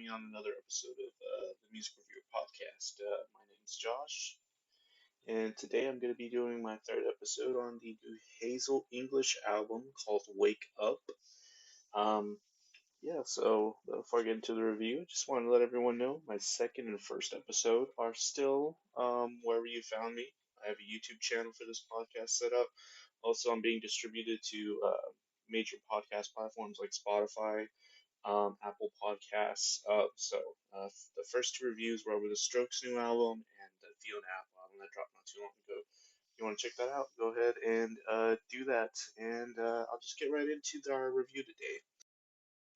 me on another episode of the Music Review Podcast. My name's Josh, and today I'm going to be doing my third episode on the new Hazel English album called Wake Up. Um, so before I get into the review, I just want to let everyone know my second and first episode are still wherever you found me. I have a YouTube channel for this podcast set up. Also, I'm being distributed to major podcast platforms like Spotify, Apple Podcasts. The first two reviews were over the Strokes' new album and the Fiona Apple album that dropped not too long ago. If you want to check that out, go ahead and do that. And I'll just get right into our review today.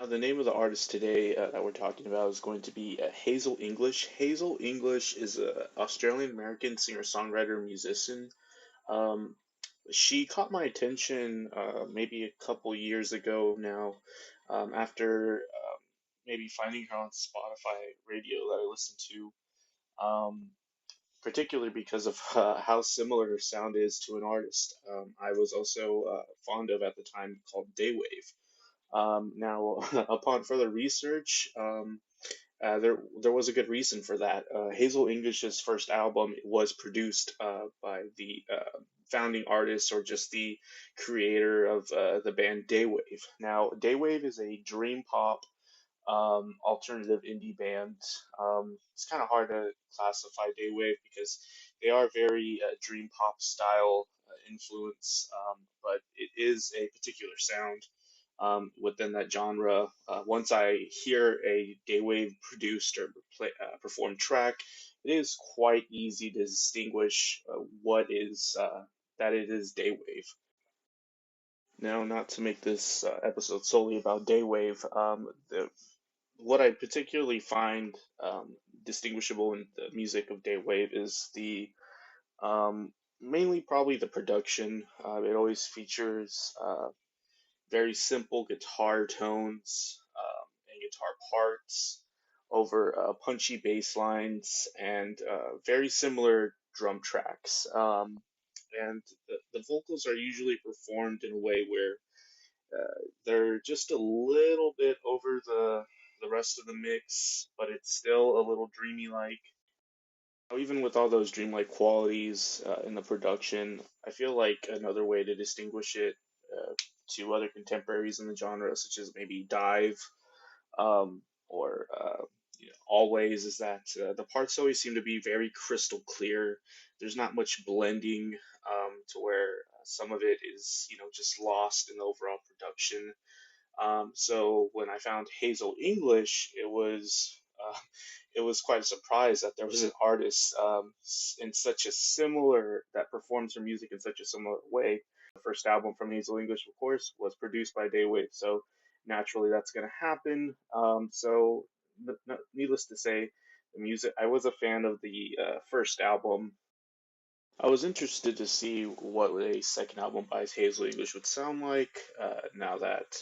The name of the artist today that we're talking about is going to be Hazel English. Hazel English is an Australian American singer songwriter musician. Um, she caught my attention maybe a couple years ago now, after maybe finding her on Spotify radio that I listened to, particularly because of how similar her sound is to an artist I was also fond of at the time called Dewave. Now, upon further research, there was a good reason for that. Hazel English's first album was produced by the founding artist or just the creator of the band Dewave. Now, Dewave is a dream pop alternative indie band. It's kind of hard to classify Daywave because they are very dream pop style influence, but it is a particular sound within that genre. Once I hear a Daywave produced or performed track, it is quite easy to distinguish what is that it is Daywave. Now, not to make this episode solely about Daywave, what I particularly find distinguishable in the music of Daywave is the mainly probably the production. It always features very simple guitar tones and guitar parts over punchy bass lines and very similar drum tracks. And the vocals are usually performed in a way where they're just a little bit over the rest of the mix, but it's still a little dreamy like. Even with all those dreamlike qualities in the production, I feel like another way to distinguish it to other contemporaries in the genre, such as maybe Dive or Always, is that the parts always seem to be very crystal clear. There's not much blending to where some of it is, just lost in the overall production. So when I found Hazel English, it was quite a surprise that there was an artist in such a similar that performs her music in such a similar way. The first album from Hazel English, of course, was produced by Dewey, so naturally that's going to happen. Needless to say, the music. I was a fan of the first album. I was interested to see what a second album by Hazel English would sound like. Now that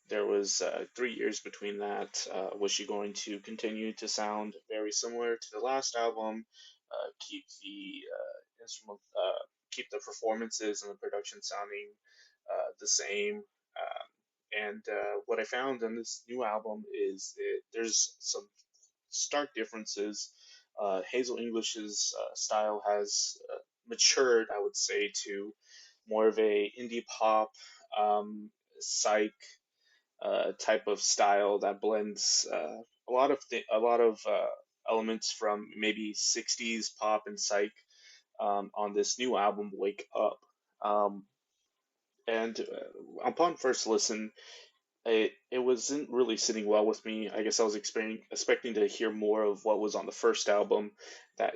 there was 3 years between that. Was she going to continue to sound very similar to the last album? Keep the keep the performances and the production sounding the same. And what I found in this new album is there's some stark differences. Hazel English's style has matured, I would say, to more of a indie pop, psych type of style that blends a lot of elements from maybe 60s pop and psych on this new album, Wake Up. Um, and Upon first listen, it wasn't really sitting well with me. I guess I was expecting to hear more of what was on the first album, that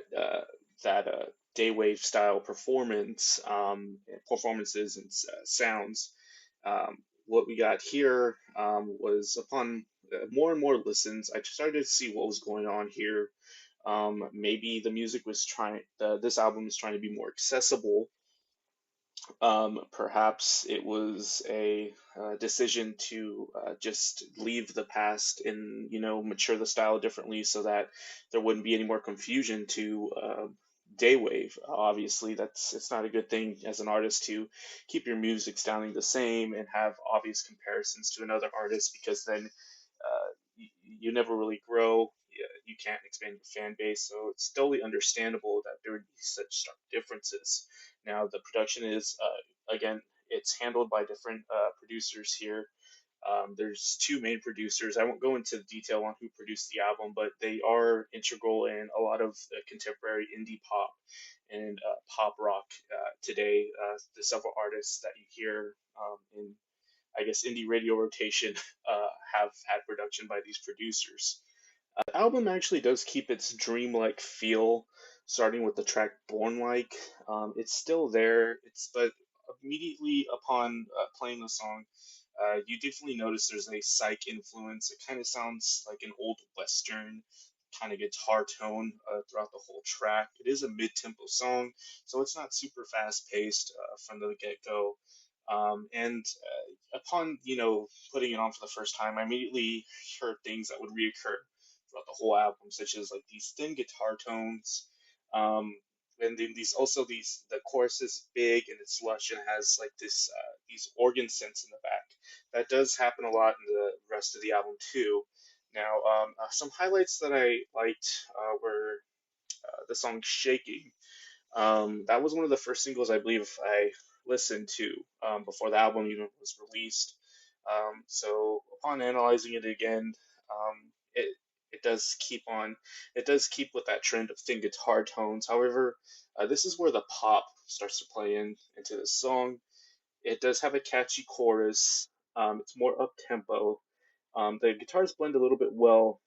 that daywave style performances and sounds. What we got here was upon more and more listens, I started to see what was going on here. Maybe the music was this album is trying to be more accessible. Perhaps it was a decision to just leave the past and mature the style differently so that there wouldn't be any more confusion to daywave. Obviously, it's not a good thing as an artist to keep your music sounding the same and have obvious comparisons to another artist because then you never really grow. You can't expand your fan base, so it's totally understandable that there would be such stark differences. Now, the production is, again, it's handled by different producers here. There's two main producers. I won't go into detail on who produced the album, but they are integral in a lot of contemporary indie pop and pop rock today. The several artists that you hear in, I guess, indie radio rotation have had production by these producers. The album actually does keep its dreamlike feel, starting with the track "Born Like." It's still there. It's but immediately upon playing the song, you definitely notice there's a psych influence. It kind of sounds like an old western kind of guitar tone throughout the whole track. It is a mid-tempo song, so it's not super fast-paced from the get-go. And upon putting it on for the first time, I immediately heard things that would reoccur throughout the whole album, such as like these thin guitar tones. Um, and then these the chorus is big and it's lush and has like this these organ synths in the back. That does happen a lot in the rest of the album too. Now, some highlights that I liked were the song "Shaking." That was one of the first singles I believe I listened to before the album even was released. So upon analyzing it again, it it does keep on it does keep with that trend of thin guitar tones. However, this is where the pop starts to play into the song. It does have a catchy chorus. It's more up tempo. The guitars blend a little bit well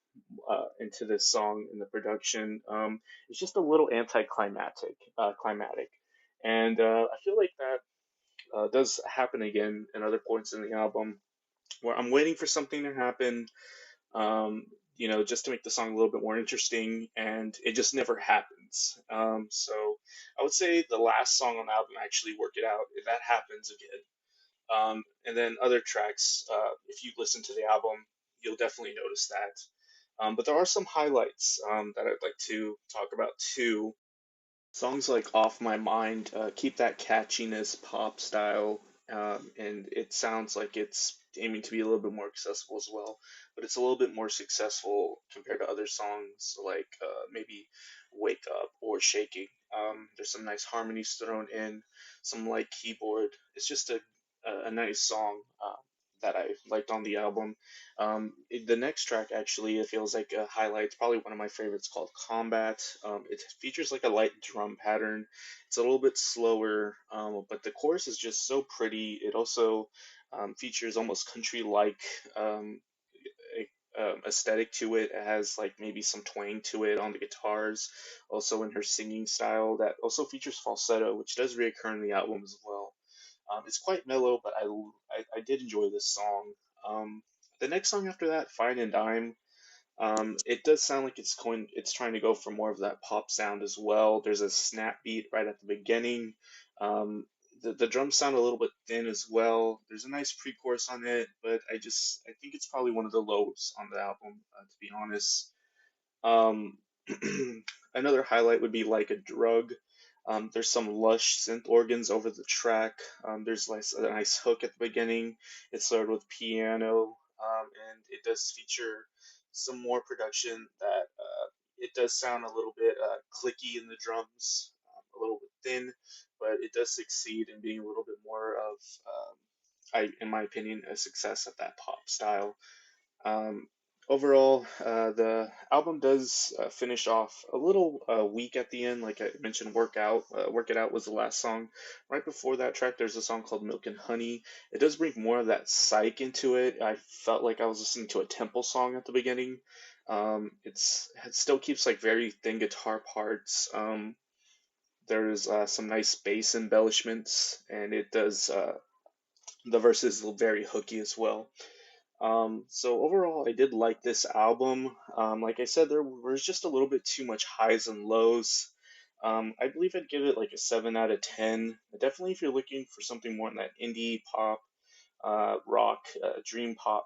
into this song in the production. It's just a little climatic, and I feel like that does happen again in other points in the album where I'm waiting for something to happen, um, just to make the song a little bit more interesting, and it just never happens. So I would say the last song on the album actually worked it out. If that happens again. And then other tracks, if you listen to the album, you'll definitely notice that. But there are some highlights that I'd like to talk about too. Songs like Off My Mind keep that catchiness pop style, and it sounds like it's aiming to be a little bit more accessible as well, but it's a little bit more successful compared to other songs like maybe Wake Up or Shaking. There's some nice harmonies thrown in, some light keyboard. It's just a nice song that I liked on the album. The next track actually it feels like a highlight. It's probably one of my favorites called Combat. It features like a light drum pattern. It's a little bit slower, but the chorus is just so pretty. It also features almost country-like um, aesthetic to it. It has like maybe some twang to it on the guitars. Also in her singing style that also features falsetto, which does reoccur in the album as well. It's quite mellow, but I did enjoy this song. The next song after that, Fine and Dime, it does sound like it's trying to go for more of that pop sound as well. There's a snap beat right at the beginning. Um, the drums sound a little bit thin as well. There's a nice pre-chorus on it, but I think it's probably one of the lows on the album, to be honest. Um, Another highlight would be Like a Drug. There's some lush synth organs over the track. There's like a nice hook at the beginning. It's started with piano, and it does feature some more production that it does sound a little bit clicky in the drums, a little bit thin, but it does succeed in being a little bit more of, in my opinion, a success at that pop style. Um, Overall, the album does finish off a little weak at the end. Like I mentioned, Work It Out was the last song. Right before that track, there's a song called Milk and Honey. It does bring more of that psych into it. I felt like I was listening to a temple song at the beginning. It still keeps like very thin guitar parts. There's some nice bass embellishments, and it does the verses are very hooky as well. So overall, I did like this album. Like I said, there was just a little bit too much highs and lows. I believe I'd give it like a 7 out of 10. Definitely, if you're looking for something more in that indie pop, rock, dream pop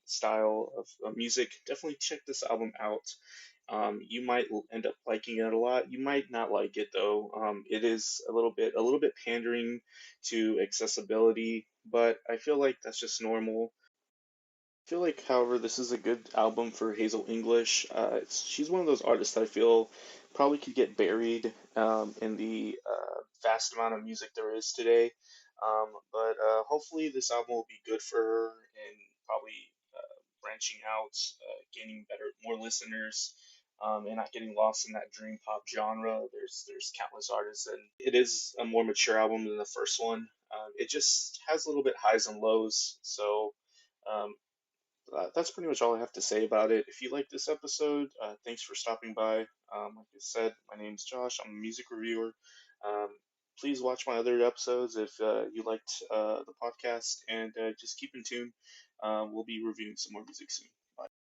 style of music, definitely check this album out. You might end up liking it a lot. You might not like it though. It is a little bit pandering to accessibility, but I feel like that's just normal. I feel like, however, this is a good album for Hazel English. She's one of those artists that I feel probably could get buried in the vast amount of music there is today. But hopefully, this album will be good for her and probably branching out, gaining better, more listeners, and not getting lost in that dream pop genre. There's countless artists, and it is a more mature album than the first one. It just has a little bit highs and lows, so. Um, that's pretty much all I have to say about it. If you like this episode, thanks for stopping by. Like I said, my name's Josh. I'm a music reviewer. Um, please watch my other episodes if you liked the podcast, and just keep in tune. We'll be reviewing some more music soon. Bye.